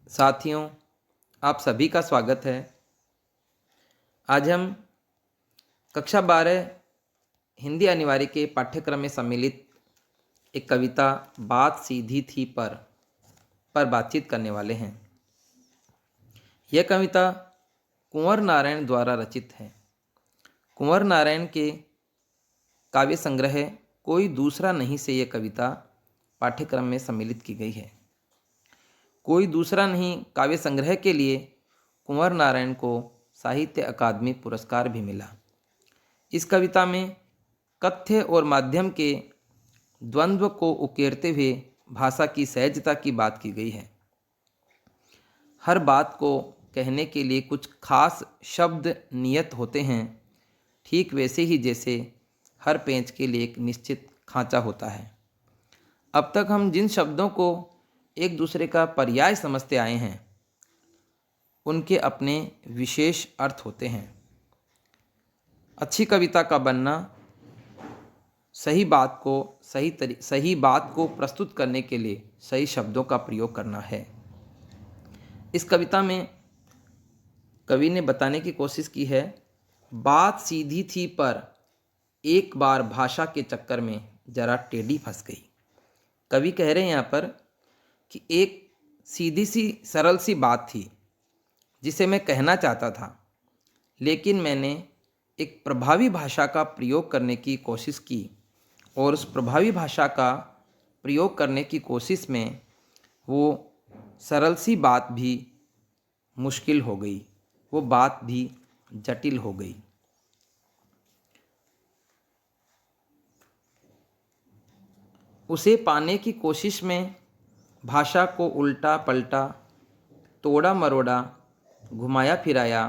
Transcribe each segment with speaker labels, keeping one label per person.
Speaker 1: साथियों, आप सभी का स्वागत है। आज हम कक्षा 12 हिंदी अनिवार्य के पाठ्यक्रम में सम्मिलित एक कविता बात सीधी थी पर बातचीत करने वाले हैं। यह कविता कुंवर नारायण द्वारा रचित है। कुंवर नारायण के काव्य संग्रह कोई दूसरा नहीं से यह कविता पाठ्यक्रम में सम्मिलित की गई है। कोई दूसरा नहीं काव्य संग्रह के लिए कुंवर नारायण को साहित्य अकादमी पुरस्कार भी मिला। इस कविता में कथ्य और माध्यम के द्वंद्व को उकेरते हुए भाषा की सहजता की बात की गई है। हर बात को कहने के लिए कुछ खास शब्द नियत होते हैं, ठीक वैसे ही जैसे हर पेंच के लिए एक निश्चित खांचा होता है। अब तक हम जिन शब्दों को एक दूसरे का पर्याय समझते आए हैं, उनके अपने विशेष अर्थ होते हैं। अच्छी कविता का बनना सही बात को प्रस्तुत करने के लिए सही शब्दों का प्रयोग करना है। इस कविता में कवि ने बताने की कोशिश की है, बात सीधी थी पर एक बार भाषा के चक्कर में जरा टेढ़ी फंस गई। कवि कह रहे हैं यहाँ पर कि एक सीधी सी सरल सी बात थी जिसे मैं कहना चाहता था, लेकिन मैंने एक प्रभावी भाषा का प्रयोग करने की कोशिश की और उस प्रभावी भाषा का प्रयोग करने की कोशिश में वो सरल सी बात भी मुश्किल हो गई, वो बात भी जटिल हो गई। उसे पाने की कोशिश में भाषा को उल्टा पलटा, तोड़ा मरोड़ा, घुमाया फिराया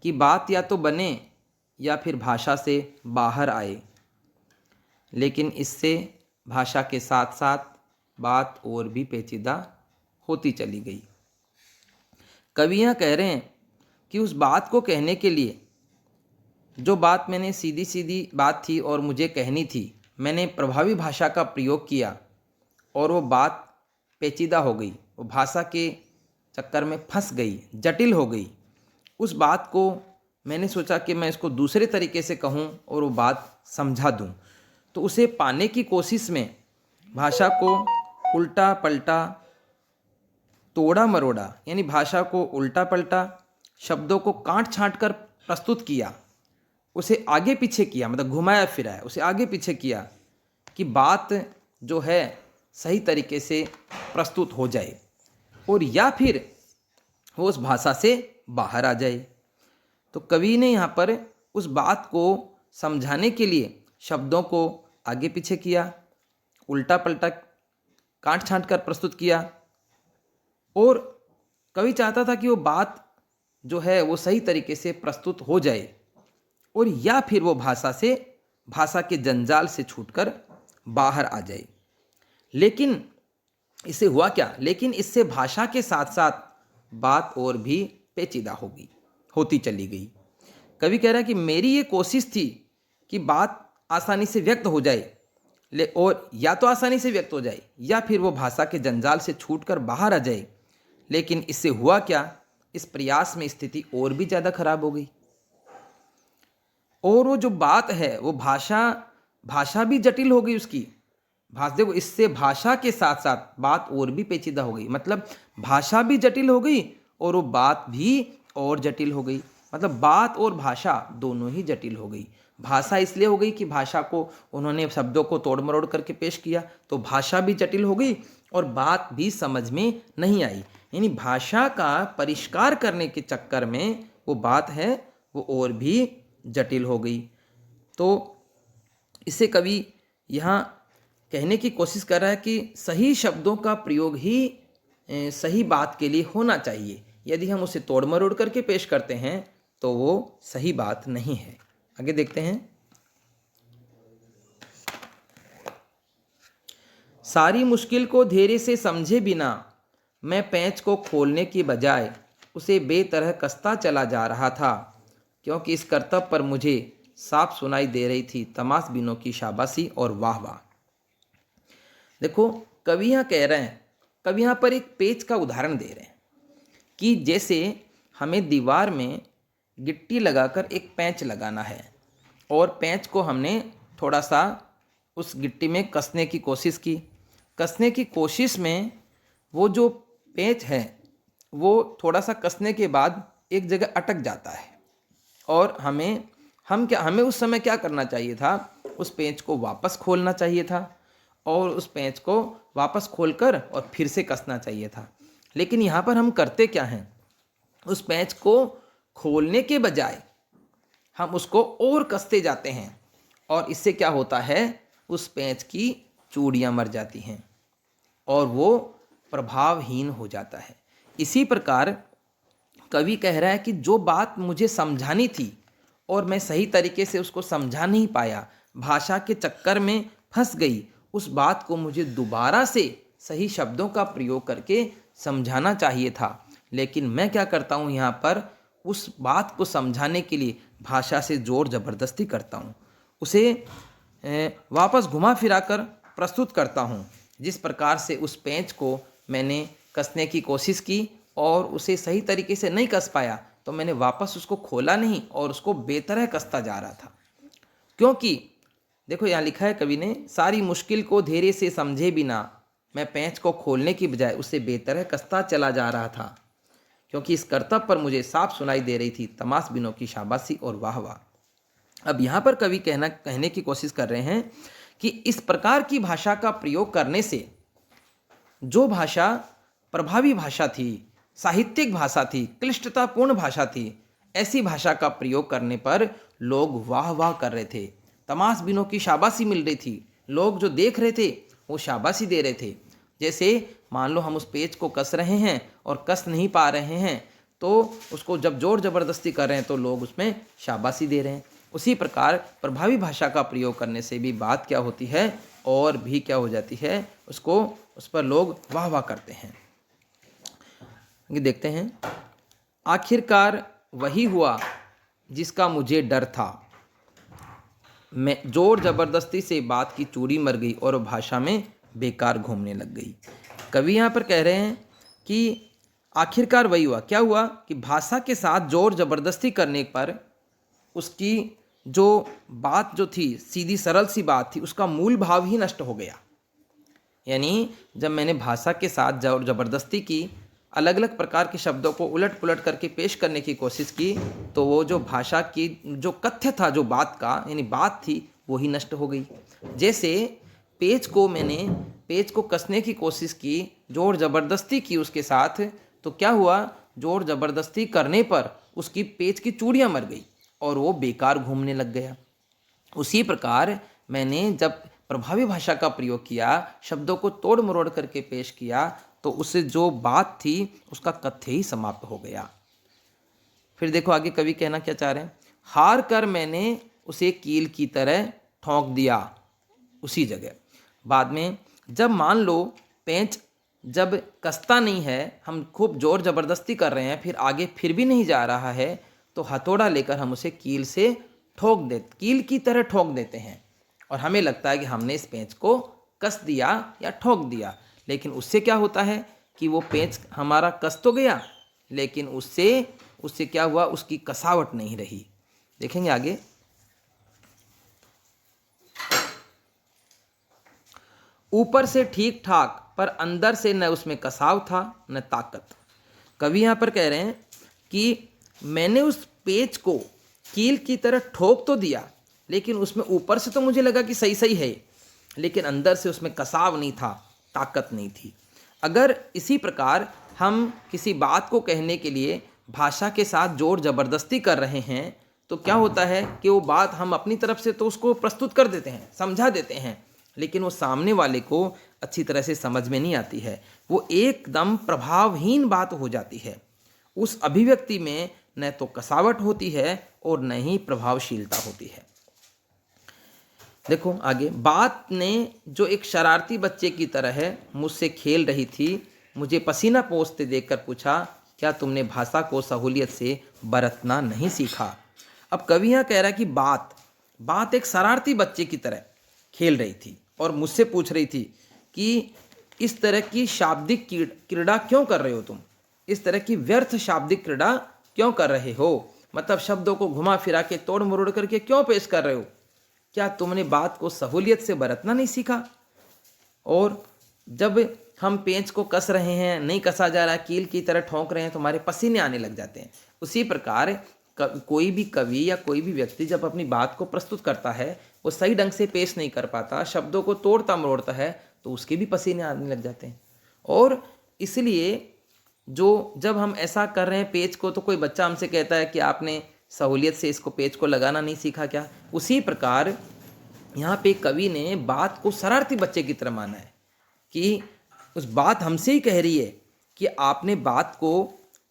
Speaker 1: कि बात या तो बने या फिर भाषा से बाहर आए। लेकिन इससे भाषा के साथ साथ बात और भी पेचीदा होती चली गई। कवि यहाँ कह रहे हैं कि उस बात को कहने के लिए, जो बात मैंने सीधी सीधी बात थी और मुझे कहनी थी, मैंने प्रभावी भाषा का प्रयोग किया और वो बात पेचीदा हो गई, वो भाषा के चक्कर में फंस गई, जटिल हो गई। उस बात को मैंने सोचा कि मैं इसको दूसरे तरीके से कहूँ और वो बात समझा दूँ। तो उसे पाने की कोशिश में भाषा को उल्टा पलटा, तोड़ा मरोड़ा, यानी भाषा को उल्टा पलटा, शब्दों को काट छाँट कर प्रस्तुत किया, उसे आगे पीछे किया, मतलब घुमाया फिराया, उसे आगे पीछे किया कि बात जो है सही तरीके से प्रस्तुत हो जाए और या फिर वो उस भाषा से बाहर आ जाए। तो कवि ने यहाँ पर उस बात को समझाने के लिए शब्दों को आगे पीछे किया, उल्टा पलटा, काट छाँट कर प्रस्तुत किया और कवि चाहता था कि वो बात जो है वो सही तरीके से प्रस्तुत हो जाए और या फिर वो भाषा के जंजाल से छूटकर बाहर आ जाए। लेकिन इससे हुआ क्या? लेकिन इससे भाषा के साथ साथ बात और भी पेचीदा होती चली गई। कवि कह रहा है कि मेरी ये कोशिश थी कि बात आसानी से व्यक्त हो जाए और या तो आसानी से व्यक्त हो जाए या फिर वो भाषा के जंजाल से छूटकर बाहर आ जाए। लेकिन इससे हुआ क्या? इस प्रयास में स्थिति और भी ज़्यादा खराब हो गई और वो जो बात है वो भाषा भी जटिल हो गई उसकी। देखो, इससे भाषा के साथ साथ बात और भी पेचीदा हो गई, मतलब भाषा भी जटिल हो गई और वो बात भी और जटिल हो गई। मतलब बात और भाषा दोनों ही जटिल हो गई। भाषा इसलिए हो गई कि भाषा को उन्होंने शब्दों को तोड़ मरोड़ करके पेश किया, तो भाषा भी जटिल हो गई और बात भी समझ में नहीं आई। यानी भाषा का परिष्कार करने के चक्कर में वो बात है वो और भी जटिल हो गई। तो इससे कवि यहाँ कहने की कोशिश कर रहा है कि सही शब्दों का प्रयोग ही सही बात के लिए होना चाहिए। यदि हम उसे तोड़ मरोड़ करके पेश करते हैं तो वो सही बात नहीं है। आगे देखते हैं। सारी मुश्किल को धैर्य से समझे बिना मैं पेंच को खोलने की बजाय उसे बेतरह कसता चला जा रहा था, क्योंकि इस कर्तव्य पर मुझे साफ सुनाई दे रही थी तमाशबीनों की शाबाशी और वाह वाह। देखो, कवि यहाँ कह रहे हैं, कवि यहाँ पर एक पेच का उदाहरण दे रहे हैं। कि जैसे हमें दीवार में गिट्टी लगाकर एक पेंच लगाना है और पेंच को हमने थोड़ा सा उस गिट्टी में कसने की कोशिश की। कसने की कोशिश में वो जो पेंच है वो थोड़ा सा कसने के बाद एक जगह अटक जाता है और हमें उस समय क्या करना चाहिए था, उस पेंच को वापस खोलना चाहिए था और उस पेंच को वापस खोलकर और फिर से कसना चाहिए था। लेकिन यहाँ पर हम करते क्या हैं, उस पेंच को खोलने के बजाय हम उसको और कसते जाते हैं और इससे क्या होता है, उस पेंच की चूड़ियाँ मर जाती हैं और वो प्रभावहीन हो जाता है। इसी प्रकार कवि कह रहा है कि जो बात मुझे समझानी थी और मैं सही तरीके से उसको समझा नहीं पाया, भाषा के चक्कर में फंस गई, उस बात को मुझे दोबारा से सही शब्दों का प्रयोग करके समझाना चाहिए था। लेकिन मैं क्या करता हूँ, यहाँ पर उस बात को समझाने के लिए भाषा से जोर ज़बरदस्ती करता हूँ, उसे वापस घुमा फिरा कर प्रस्तुत करता हूँ। जिस प्रकार से उस पेंच को मैंने कसने की कोशिश की और उसे सही तरीके से नहीं कस पाया, तो मैंने वापस उसको खोला नहीं और उसको बेतरह कसता जा रहा था। क्योंकि देखो यहाँ लिखा है कवि ने, सारी मुश्किल को धैर्य से समझे बिना मैं पेंच को खोलने की बजाय उसे बेतरह कसता चला जा रहा था, क्योंकि इस कर्तव्य पर मुझे साफ सुनाई दे रही थी तमाश बिनों की शाबाशी और वाह वाह। अब यहाँ पर कवि कहने की कोशिश कर रहे हैं कि इस प्रकार की भाषा का प्रयोग करने से, जो भाषा प्रभावी भाषा थी, साहित्यिक भाषा थी, क्लिष्टतापूर्ण भाषा थी, ऐसी भाषा का प्रयोग करने पर लोग वाह वाह कर रहे थे, तमाश बिनों की शाबाशी मिल रही थी, लोग जो देख रहे थे वो शाबाशी दे रहे थे। जैसे मान लो हम उस पेज को कस रहे हैं और कस नहीं पा रहे हैं, तो उसको जब जोर ज़बरदस्ती कर रहे हैं तो लोग उसमें शाबाशी दे रहे हैं। उसी प्रकार प्रभावी भाषा का प्रयोग करने से भी बात क्या होती है, और भी क्या हो जाती है, उस पर लोग वाह वाह करते हैं। ये देखते हैं, आखिरकार वही हुआ जिसका मुझे डर था, मैं जोर ज़बरदस्ती से बात की चूड़ी मर गई और भाषा में बेकार घूमने लग गई। कवि यहाँ पर कह रहे हैं कि आखिरकार वही हुआ, क्या हुआ कि भाषा के साथ जोर ज़बरदस्ती करने पर उसकी जो बात जो थी, सीधी सरल सी बात थी, उसका मूल भाव ही नष्ट हो गया। यानी जब मैंने भाषा के साथ जोर ज़बरदस्ती की, अलग अलग प्रकार के शब्दों को उलट पुलट करके पेश करने की कोशिश की, तो वो जो भाषा की जो कथ्य था, जो बात का यानी बात थी, वो ही नष्ट हो गई। जैसे मैंने पेज को कसने की कोशिश की, जोर ज़बरदस्ती की उसके साथ, तो क्या हुआ, जोर ज़बरदस्ती करने पर उसकी पेज की चूड़ियाँ मर गई और वो बेकार घूमने लग गया। उसी प्रकार मैंने जब प्रभावी भाषा का प्रयोग किया, शब्दों को तोड़ मरोड़ करके पेश किया, तो उससे जो बात थी उसका कथ्य ही समाप्त हो गया। फिर देखो आगे कवि कहना क्या चाह रहे हैं, हार कर मैंने उसे कील की तरह ठोंक दिया उसी जगह। बाद में जब मान लो पेंच जब कसता नहीं है, हम खूब जोर ज़बरदस्ती कर रहे हैं, फिर आगे फिर भी नहीं जा रहा है, तो हथौड़ा लेकर हम उसे कील की तरह ठोक देते हैं और हमें लगता है कि हमने इस पेंच को कस दिया या ठोक दिया। लेकिन उससे क्या होता है कि वो पेंच हमारा कस तो गया, लेकिन उससे क्या हुआ, उसकी कसावट नहीं रही। देखेंगे आगे, ऊपर से ठीक ठाक पर अंदर से न उसमें कसाव था न ताकत। कवि यहाँ पर कह रहे हैं कि मैंने उस पेज को कील की तरह ठोक तो दिया, लेकिन उसमें ऊपर से तो मुझे लगा कि सही सही है, लेकिन अंदर से उसमें कसाव नहीं था, ताकत नहीं थी। अगर इसी प्रकार हम किसी बात को कहने के लिए भाषा के साथ जोर ज़बरदस्ती कर रहे हैं, तो क्या होता है कि वो बात हम अपनी तरफ से तो उसको प्रस्तुत कर देते हैं, समझा देते हैं, लेकिन वो सामने वाले को अच्छी तरह से समझ में नहीं आती है। वो एकदम प्रभावहीन बात हो जाती है। उस अभिव्यक्ति में न तो कसावट होती है और न ही प्रभावशीलता होती है। देखो आगे, बात ने जो एक शरारती बच्चे की तरह मुझसे खेल रही थी, मुझे पसीना पोंछते देखकर पूछा, क्या तुमने भाषा को सहूलियत से बरतना नहीं सीखा। अब कवि यहाँ कह रहा है कि बात एक शरारती बच्चे की तरह खेल रही थी और मुझसे पूछ रही थी कि इस तरह की शाब्दिक क्रीड़ा क्यों कर रहे हो तुम, इस तरह की व्यर्थ शाब्दिक क्रीड़ा क्यों कर रहे हो? मतलब शब्दों को घुमा फिरा के तोड़ मरोड़ करके क्यों पेश कर रहे हो? क्या तुमने बात को सहूलियत से बरतना नहीं सीखा? और जब हम पेंच को कस रहे हैं, नहीं कसा जा रहा, कील की तरह ठोंक रहे हैं, तो हमारे पसीने आने लग जाते हैं। उसी प्रकार कोई भी कवि या कोई भी व्यक्ति जब अपनी बात को प्रस्तुत करता है, वो सही ढंग से पेश नहीं कर पाता, शब्दों को तोड़ता मरोड़ता है, तो उसके भी पसीने आने लग जाते हैं। और इसलिए जब हम ऐसा कर रहे हैं पेज को, तो कोई बच्चा हमसे कहता है कि आपने सहूलियत से इसको पेज को लगाना नहीं सीखा क्या? उसी प्रकार यहाँ पे कवि ने बात को शरारती बच्चे की तरह माना है कि उस बात हमसे ही कह रही है कि आपने बात को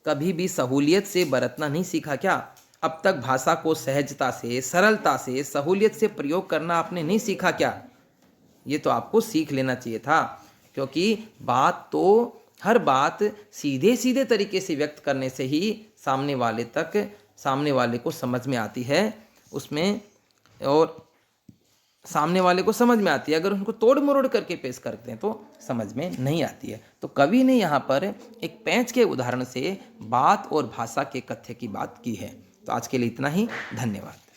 Speaker 1: कभी भी सहूलियत से बरतना नहीं सीखा क्या? अब तक भाषा को सहजता से, सरलता से, सहूलियत से प्रयोग करना आपने नहीं सीखा क्या? ये तो आपको सीख लेना चाहिए था, क्योंकि हर बात सीधे सीधे तरीके से व्यक्त करने से ही सामने वाले को समझ में आती है उसमें, और सामने वाले को समझ में आती है। अगर उनको तोड़ मरोड़ करके पेश करते हैं तो समझ में नहीं आती है। तो कवि ने यहाँ पर एक पेंच के उदाहरण से बात और भाषा के कथ्य की बात की है। तो आज के लिए इतना ही, धन्यवाद।